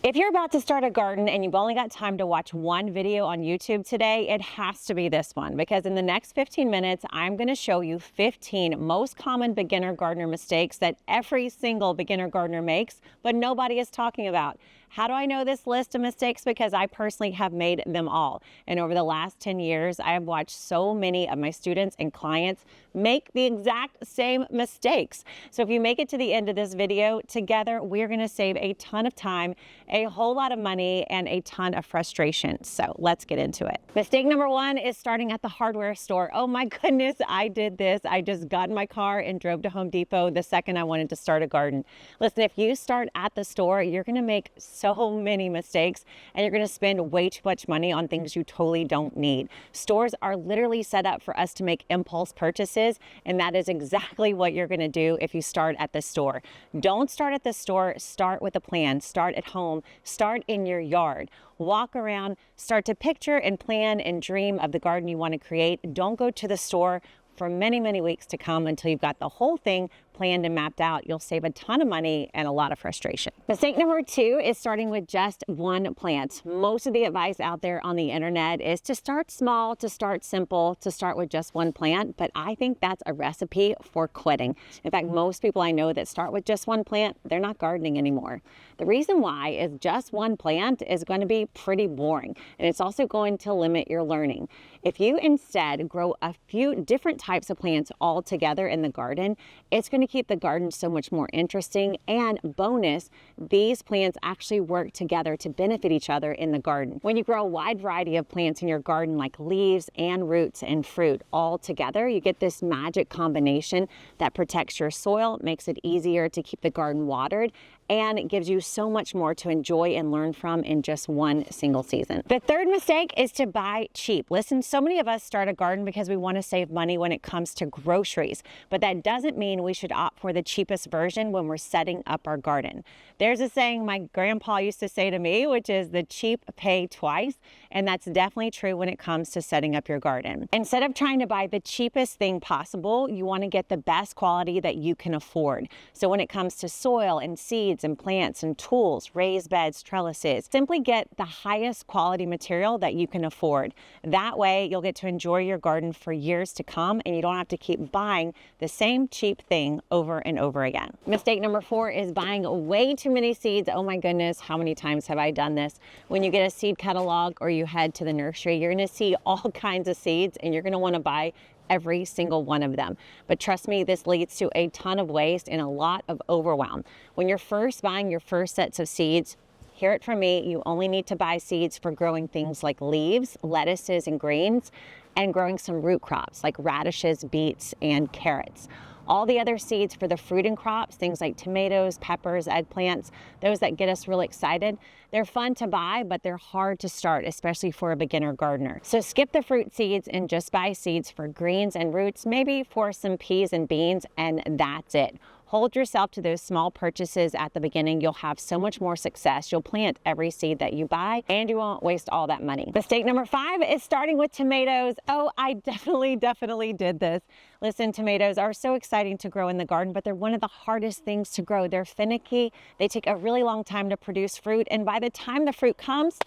If you're about to start a garden and you've only got time to watch one video on YouTube today, it has to be this one, because in the next 15 minutes, I'm going to show you 15 most common beginner gardener mistakes that every single beginner gardener makes, but nobody is talking about. How do I know this list of mistakes? Because I personally have made them all. And over the last 10 years, I have watched so many of my students and clients make the exact same mistakes. So if you make it to the end of this video, together, we're going to save a ton of time, a whole lot of money, and a ton of frustration. So let's get into it. Mistake number one is starting at the hardware store. Oh my goodness, I did this. I just got in my car and drove to Home Depot the second I wanted to start a garden. Listen, if you start at the store, you're going to make so many mistakes and you're going to spend way too much money on things you totally don't need. Stores are literally set up for us to make impulse purchases, and that is exactly what you're going to do if you start at the store. Don't start at the store. Start with a plan. Start at home. Start in your yard. Walk around, start to picture and plan and dream of the garden you want to create. Don't go to the store for many, many weeks to come until you've got the whole thing planned and mapped out. You'll save a ton of money and a lot of frustration. Mistake number two is starting with just one plant. Most of the advice out there on the internet is to start small, to start simple, to start with just one plant, but I think that's a recipe for quitting. In fact, most people I know that start with just one plant, they're not gardening anymore. The reason why is just one plant is going to be pretty boring, and it's also going to limit your learning. If you instead grow a few different types of plants all together in the garden, it's going to keep the garden so much more interesting. And bonus, these plants actually work together to benefit each other in the garden. When you grow a wide variety of plants in your garden, like leaves and roots and fruit all together, you get this magic combination that protects your soil, makes it easier to keep the garden watered, and it gives you so much more to enjoy and learn from in just one single season. The third mistake is to buy cheap. Listen, so many of us start a garden because we want to save money when it comes to groceries, but that doesn't mean we should opt for the cheapest version when we're setting up our garden. There's a saying my grandpa used to say to me, which is the cheap pay twice, and that's definitely true when it comes to setting up your garden. Instead of trying to buy the cheapest thing possible, you want to get the best quality that you can afford. So when it comes to soil and seeds and plants and tools, raised beds, trellises, simply get the highest quality material that you can afford. That way you'll get to enjoy your garden for years to come, and you don't have to keep buying the same cheap thing over and over again. Mistake number four is buying way too many seeds. Oh my goodness, how many times have I done this? When you get a seed catalog or you head to the nursery, you're going to see all kinds of seeds, and you're going to want to buy every single one of them. But trust me, this leads to a ton of waste and a lot of overwhelm. When you're first buying your first sets of seeds, hear it from me, you only need to buy seeds for growing things like leaves, lettuces, and greens, and growing some root crops like radishes, beets, and carrots. All the other seeds for the fruit and crops, things like tomatoes, peppers, eggplants, those that get us really excited, they're fun to buy, but they're hard to start, especially for a beginner gardener. So skip the fruit seeds and just buy seeds for greens and roots, maybe for some peas and beans, and that's it. Hold yourself to those small purchases at the beginning. You'll have so much more success. You'll plant every seed that you buy, and you won't waste all that money. Mistake number five is starting with tomatoes. Oh, I definitely did this. Listen, tomatoes are so exciting to grow in the garden, but they're one of the hardest things to grow. They're finicky. They take a really long time to produce fruit, and by the time the fruit comes,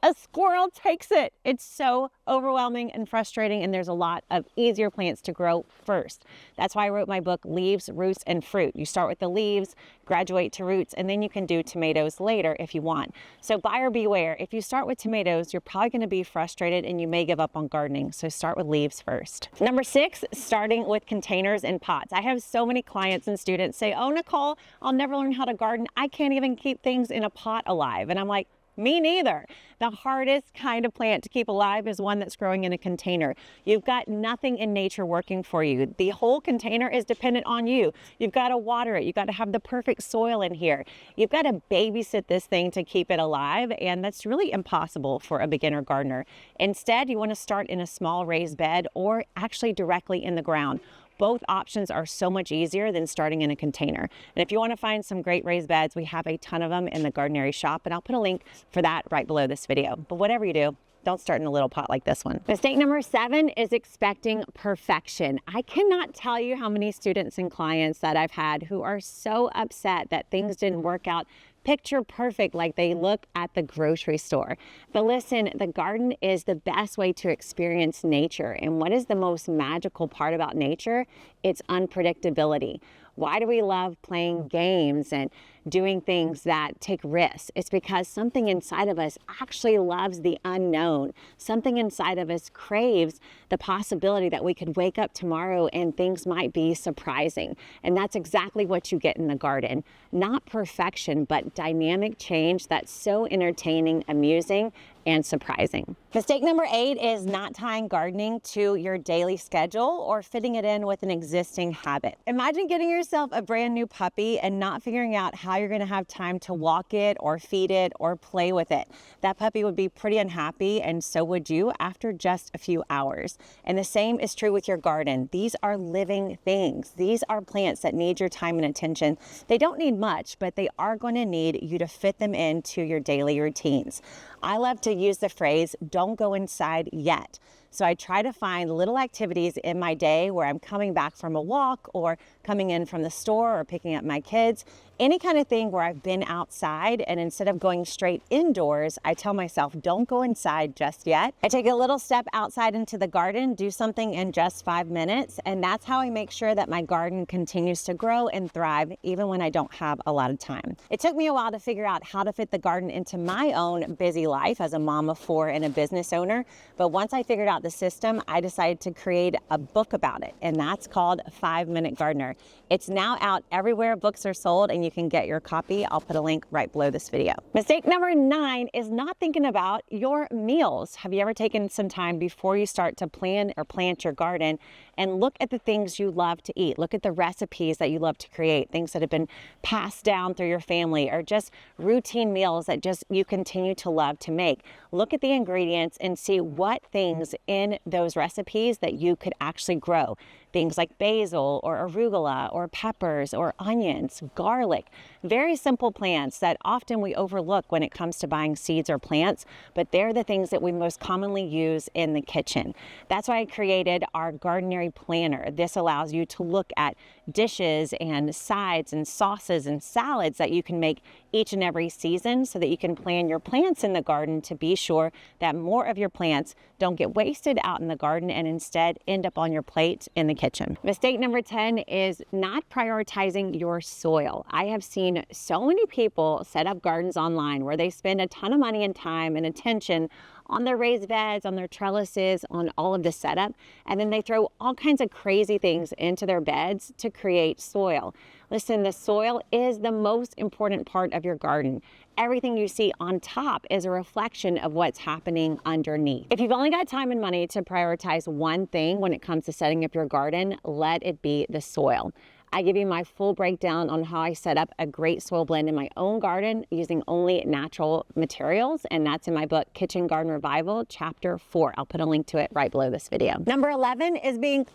a squirrel takes it. It's so overwhelming and frustrating, and there's a lot of easier plants to grow first. That's why I wrote my book, Leaves, Roots, and Fruit. You start with the leaves, graduate to roots, and then you can do tomatoes later if you want. So buyer beware. If you start with tomatoes, you're probably going to be frustrated and you may give up on gardening. So start with leaves first. Number six, starting with containers and pots. I have so many clients and students say, oh, Nicole, I'll never learn how to garden. I can't even keep things in a pot alive. And I'm like, me neither. The hardest kind of plant to keep alive is one that's growing in a container. You've got nothing in nature working for you. The whole container is dependent on you. You've got to water it. You've got to have the perfect soil in here. You've got to babysit this thing to keep it alive, and that's really impossible for a beginner gardener. Instead, you want to start in a small raised bed or actually directly in the ground. Both options are so much easier than starting in a container. And if you want to find some great raised beds, we have a ton of them in the Gardenary shop, and I'll put a link for that right below this video. But whatever you do, don't start in a little pot like this one. Mistake number 7 is expecting perfection. I cannot tell you how many students and clients that I've had who are so upset that things didn't work out picture perfect like they look at the grocery store. But listen, the garden is the best way to experience nature. And what is the most magical part about nature? It's unpredictability. Why do we love playing games and doing things that take risks? It's because something inside of us actually loves the unknown. Something inside of us craves the possibility that we could wake up tomorrow and things might be surprising. And that's exactly what you get in the garden. Not perfection, but dynamic change that's so entertaining, amusing, and surprising. Mistake number 8 is not tying gardening to your daily schedule or fitting it in with an existing habit. Imagine getting yourself a brand new puppy and not figuring out how you're gonna have time to walk it or feed it or play with it. That puppy would be pretty unhappy, and so would you after just a few hours. And the same is true with your garden. These are living things. These are plants that need your time and attention. They don't need much, but they are going to need you to fit them into your daily routines. I love to use the phrase, don't go inside yet. So I try to find little activities in my day where I'm coming back from a walk or coming in from the store or picking up my kids, any kind of thing where I've been outside, and instead of going straight indoors, I tell myself, don't go inside just yet. I take a little step outside into the garden, do something in just 5 minutes, and that's how I make sure that my garden continues to grow and thrive even when I don't have a lot of time. It took me a while to figure out how to fit the garden into my own busy life as a mom of 4 and a business owner, but once I figured out the system, I decided to create a book about it, and that's called 5 Minute Gardener. It's now out everywhere books are sold, and you can get your copy. I'll put a link right below this video. Mistake number 9 is not thinking about your meals. Have you ever taken some time before you start to plan or plant your garden and look at the things you love to eat? Look at the recipes that you love to create, things that have been passed down through your family, or just routine meals that just you continue to love to make. Look at the ingredients and see what things in those recipes that you could actually grow. Things like basil or arugula or peppers or onions, garlic. Very simple plants that often we overlook when it comes to buying seeds or plants, but they're the things that we most commonly use in the kitchen. That's why I created our Gardenary planner. This allows you to look at dishes and sides and sauces and salads that you can make each and every season so that you can plan your plants in the garden to be sure that more of your plants don't get wasted out in the garden and instead end up on your plate in the kitchen. Mistake number 10 is not prioritizing your soil. I have seen so many people set up gardens online where they spend a ton of money and time and attention on their raised beds, on their trellises, on all of the setup, and then they throw all kinds of crazy things into their beds to create soil. Listen, the soil is the most important part of your garden. Everything you see on top is a reflection of what's happening underneath. If you've only got time and money to prioritize one thing when it comes to setting up your garden, let it be the soil. I give you my full breakdown on how I set up a great soil blend in my own garden using only natural materials, and that's in my book, Kitchen Garden Revival, Chapter 4. I'll put a link to it right below this video. Number 11 is being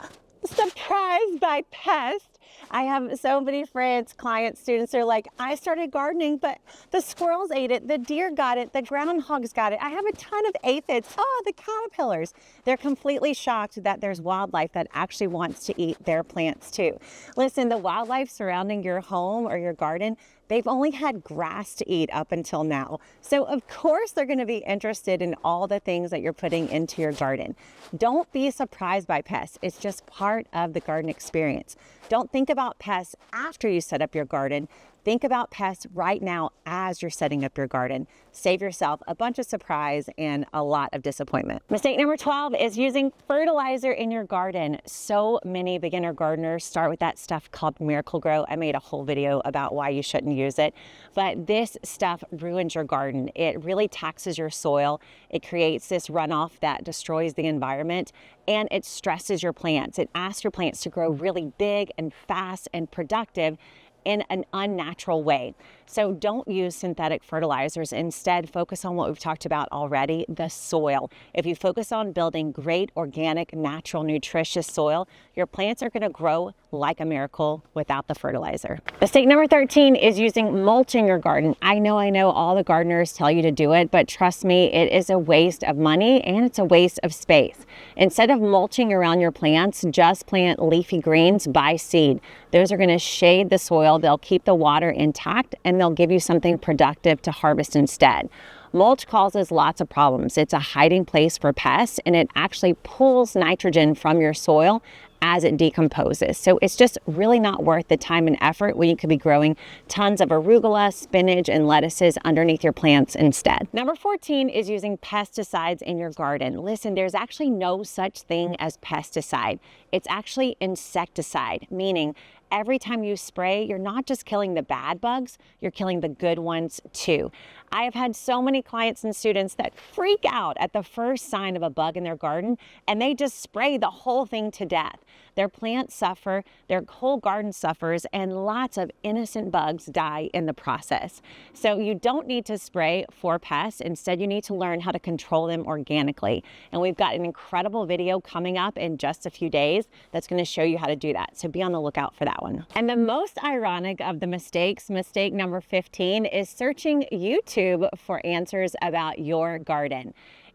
surprised by pests. I have so many friends, clients, students are like, I started gardening, but the squirrels ate it, the deer got it, the groundhogs got it. I have a ton of aphids. Oh, the caterpillars. They're completely shocked that there's wildlife that actually wants to eat their plants too. Listen, the wildlife surrounding your home or your garden, they've only had grass to eat up until now. So of course they're going to be interested in all the things that you're putting into your garden. Don't be surprised by pests. It's just part of the garden experience. Don't think about pests after you set up your garden. Think about pests right now as you're setting up your garden. Save yourself a bunch of surprise and a lot of disappointment. Mistake number 12 is using fertilizer in your garden. So many beginner gardeners start with that stuff called Miracle-Gro. I made a whole video about why you shouldn't use it, but this stuff ruins your garden. It really taxes your soil. It creates this runoff that destroys the environment, and it stresses your plants. It asks your plants to grow really big and fast and productive in an unnatural way. So don't use synthetic fertilizers. Instead, focus on what we've talked about already, the soil. If you focus on building great, organic, natural, nutritious soil, your plants are gonna grow like a miracle without the fertilizer. Mistake number 13 is using mulching your garden. I know all the gardeners tell you to do it, but trust me, it is a waste of money and it's a waste of space. Instead of mulching around your plants, just plant leafy greens by seed. Those are gonna shade the soil, they'll keep the water intact, and then they'll give you something productive to harvest instead. Mulch causes lots of problems. It's a hiding place for pests, and it actually pulls nitrogen from your soil as it decomposes. So it's just really not worth the time and effort when you could be growing tons of arugula, spinach, and lettuces underneath your plants instead. Number 14 is using pesticides in your garden. Listen, there's actually no such thing as pesticide. It's actually insecticide, meaning every time you spray, you're not just killing the bad bugs, you're killing the good ones too. I have had so many clients and students that freak out at the first sign of a bug in their garden, and they just spray the whole thing to death. Their plants suffer, their whole garden suffers, and lots of innocent bugs die in the process. So you don't need to spray for pests. Instead, you need to learn how to control them organically. And we've got an incredible video coming up in just a few days that's going to show you how to do that. So be on the lookout for that one. And the most ironic of the mistakes, mistake number 15, is searching YouTube for answers about your garden.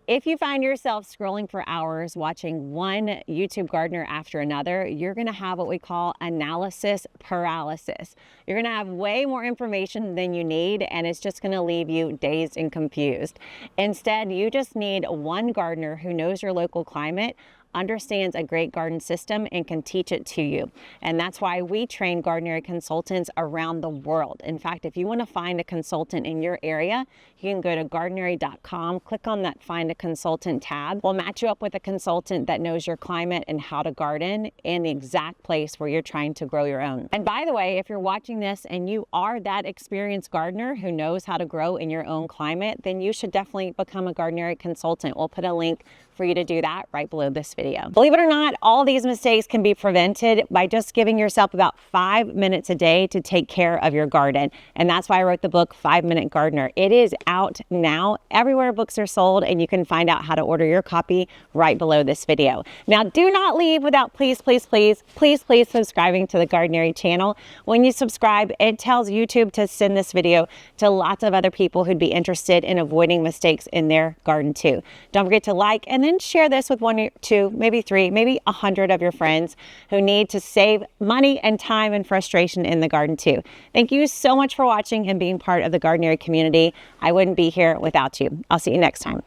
If you find yourself scrolling for hours watching one YouTube gardener after another, you're going to have what we call analysis paralysis. You're going to have way more information than you need, and it's just going to leave you dazed and confused. Instead, you just need one gardener who knows your local climate, understands a great garden system, and can teach it to you. And that's why we train Gardenary consultants around the world. In fact, if you want to find a consultant in your area, you can go to gardenary.com, click on that Find a Consultant tab. We'll match you up with a consultant that knows your climate and how to garden in the exact place where you're trying to grow your own. And by the way, if you're watching this and you are that experienced gardener who knows how to grow in your own climate, then you should definitely become a Gardenary consultant. We'll put a link for you to do that right below this video. Believe it or not, all these mistakes can be prevented by just giving yourself about 5 minutes a day to take care of your garden. And that's why I wrote the book 5-Minute Gardener. It is out now everywhere books are sold, and you can find out how to order your copy right below this video. Now, do not leave without please subscribing to the Gardenary channel. When you subscribe, it tells YouTube to send this video to lots of other people who'd be interested in avoiding mistakes in their garden too. Don't forget to like and then share this with 1 or 2, maybe 3, maybe 100 of your friends who need to save money and time and frustration in the garden too. Thank you so much for watching and being part of the Gardenary community. I wouldn't be here without you. I'll see you next time.